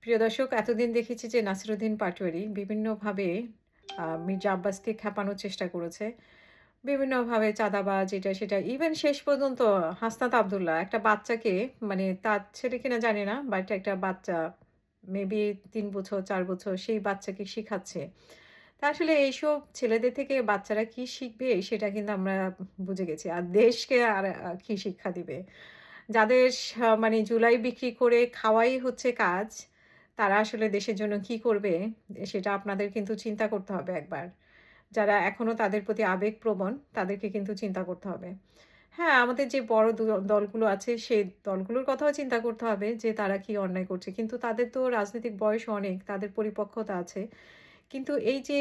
প্রিয় দর্শক, এতদিন দেখেছি যে নাসিরুদ্দিন পাটোয়ারি বিভিন্নভাবে মির্জা আব্বাসকে খেপানোর চেষ্টা করেছে। বিভিন্নভাবে চাঁদাবাজ এটা সেটা ইভেন শেষ পর্যন্ত হাসনাত আব্দুল্লাহ একটা বাচ্চাকে মানে তার ছেলে কিনা জানি না, বাট একটা বাচ্চা মেবি ৩ বছর ৪ বছর সেই বাচ্চাকে শিখাচ্ছে। তা আসলে এইসব ছেলেদের থেকে বাচ্চারা কি শিখবে সেটা কিন্তু আমরা বুঝে গেছি। আর দেশকে আর কি শিক্ষা দিবে? যাদের মানে জুলাই বিক্রি করে খাওয়াই হচ্ছে কাজ, তারা আসলে দেশের জন্য কি করবে? সেটা আপনাদের কিন্তু চিন্তা করতে হবে একবার। যারা এখনো তাদের প্রতি আবেগপ্রবণ, তাদেরকে কিন্তু চিন্তা করতে হবে। হ্যাঁ, আমাদের যে বড় দলগুলো আছে, সেই দলগুলোর কথাও চিন্তা করতে হবে যে তারা কি অন্যায় করছে। কিন্তু তাদের তো রাজনৈতিক বয়স অনেক, তাদের পরিপক্কতা আছে। কিন্তু এই যে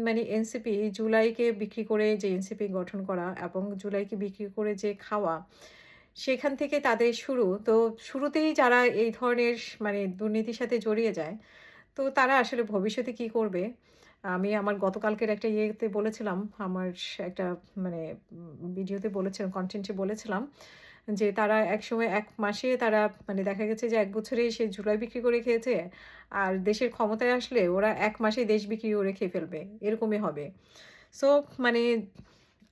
মানে এনসিপি জুলাইকে বিক্রি করে যে এনসিপি গঠন করা এবং জুলাইকে বিক্রি করে যে খাওয়া, সেখান থেকে তাদের শুরু। তো শুরুতেই যারা এই ধরনের মানে দুর্নীতির সাথে জড়িয়ে যায়, তো তারা আসলে ভবিষ্যতে কি করবে? আমি আমার গতকালকের একটা ইয়েতে বলেছিলাম, আমার একটা মানে ভিডিওতে বলেছিলাম, কনটেন্টে বলেছিলাম যে তারা একসময় ১ মাসে তারা মানে দেখা গেছে যে ১ বছরেই সে জুলাই বিক্রি করে খেয়েছে। আর দেশের ক্ষমতায় আসলে ওরা ১ মাসেই দেশ বিক্রি করে খেয়ে ফেলবে। এরকমই হবে। সো মানে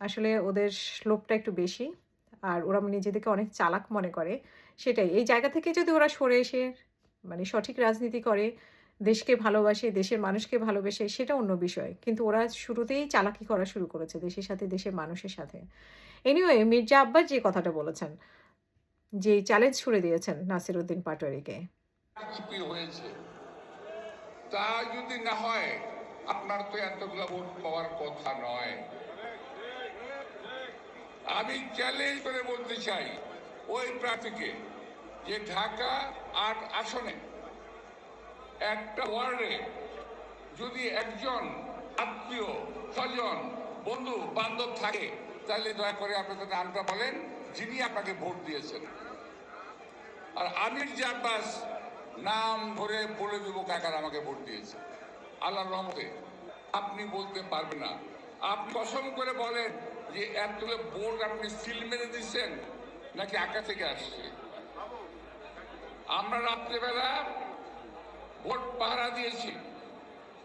আসলে ওদের লোভটা একটু বেশি। আর ওরা নিজেদেরকে অনেক চালাক মনে করে। সেটাই। এই জায়গা থেকে যদি ওরা সরে এসে মানে সঠিক রাজনীতি করে, দেশকে ভালোবাসে, দেশের মানুষকে ভালোবাসে সেটা অন্য বিষয়। কিন্তু ওরা শুরুতেই চালাকি করা শুরু করেছে দেশের সাথে, দেশের মানুষের সাথে। এনিওয়ে মির্জা আব্বাস যে কথাটা বলেছেন, যে চ্যালেঞ্জ ছুড়ে দিয়েছেন নাসিরুদ্দিন পাটোয়ারিকে। কি হয়েছে তা যদি না হয় আপনার তো এতগুলো ভোট পাওয়ার কথা নয়। আমি চ্যালেঞ্জ করে বলতে চাই ওই প্রার্থীকে যে ঢাকা ৮ আসনে একটা ওয়ার্ডে যদি একজন আত্মীয় স্বজন বন্ধু বান্ধব থাকে, তাহলে দয়া করে আপনাদের নামটা বলেন যিনি আপনাকে ভোট দিয়েছেন। আর আমির যে আব্বাস নাম ধরে বলে দেবো কাকার আমাকে ভোট দিয়েছে। আল্লাহর রহমতে আপনি বলতে পারবেন না। আপনি কসম করে বলেন যে এতগুলো ভোট আপনি সিল মেরে দিচ্ছেন নাকি আঁকা থেকে আসছে। আমরা রাত্রেবেলা ভোট পাহারা দিয়েছি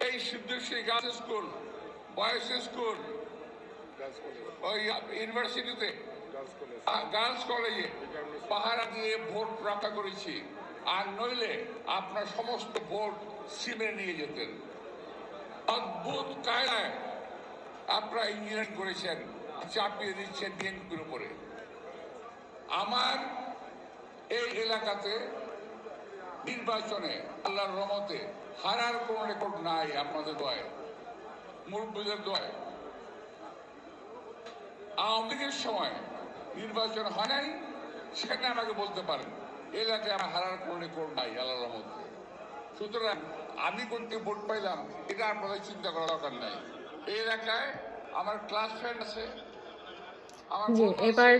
এই Siddheshwari girls school, boys school, ওই ইউনিভার্সিটিতে, গার্লস কলেজে পাহারা দিয়ে ভোট রক্ষা করেছি। আর নইলে আপনার সমস্ত ভোট সিমে নিয়ে যেতেন। অদ্ভুত কায়দায় আপনারা ইঞ্জিনিয়ারিং করেছেন, চাপিয়ে দিচ্ছেন বিএনপির উপরে। আমার এই এলাকাতে নির্বাচনে আল্লাহর রহমতে হারার কোনো রেকর্ড নাই। আপনাদের দয়, মুরব্বীদের দয়। আওয়ামী লীগের সময় নির্বাচন হয় নাই, সেখানে আমাকে বলতে পারেন এলাকায় আমার হারার কোনো রেকর্ড নাই আল্লাহর রহমতে। সুতরাং আমি কোনটি ভোট পাইলাম এটা আপনাদের চিন্তা করার দরকার নাই। এই এলাকায় আমার ক্লাস ফ্রেন্ড আছে, আমার জি, বন্ধু আছে। এবার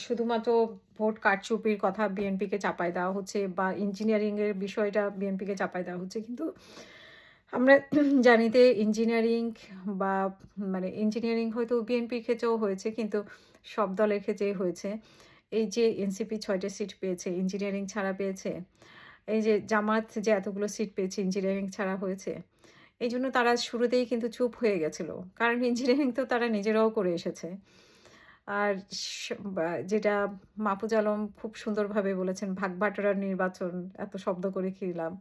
শুধুমাত্র ভোট কারচুপির কথা বিএনপিকে চাপায় দেওয়া হচ্ছে বা ইঞ্জিনিয়ারিং এর বিষয়টা বিএনপিকে চাপায় দেওয়া হচ্ছে। কিন্তু আমরা জানি যে ইঞ্জিনিয়ারিং বা মানে ইঞ্জিনিয়ারিং হয়তো বিএনপির ক্ষেত্রেও হয়েছে, কিন্তু সব দলের ক্ষেত্রেই হয়েছে। এই যে এনসিপি ৬ টা সিট পেয়েছে, ইঞ্জিনিয়ারিং ছাড়া পেয়েছে। এই যে জামাত যে এতগুলো সিট পেয়েছে, ইঞ্জিনিয়ারিং ছাড়া হয়েছে। এইজন্য তারা শুরুতেই কিন্তু চুপ হয়ে গেছিল। কারণ ইঞ্জিনিয়ারিং তো তারা নিজেরাও করে এসেছে। আর যেটা মাহফুজ আলম খুব সুন্দরভাবে বলেছেন, ভাগ-বাঁটোয়ারার নির্বাচন, এত শব্দ করে কি লাভ?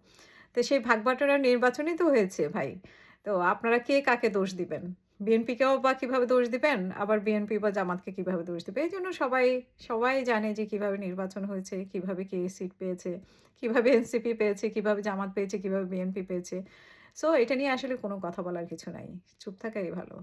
তো সেই ভাগ-বাঁটোয়ারার নির্বাচনই তো হয়েছে ভাই। তো আপনারা কে কাকে দোষ দিবেন? বিএনপিকেও বা কিভাবে দোষ দিবেন? আবার বিএনপি বা জামাতকে কিভাবে দোষ দিবে? এইজন্য সবাই, সবাই জানে যে কিভাবে নির্বাচন হয়েছে, কিভাবে কে সিট পেয়েছে, কিভাবে এনসিপি পেয়েছে, কিভাবে জামাত পেয়েছে, কিভাবে বিএনপি পেয়েছে। সো এটা নিয়ে আসলে কোনো কথা বলার কিছু নাই। চুপ থাকাই ভালো।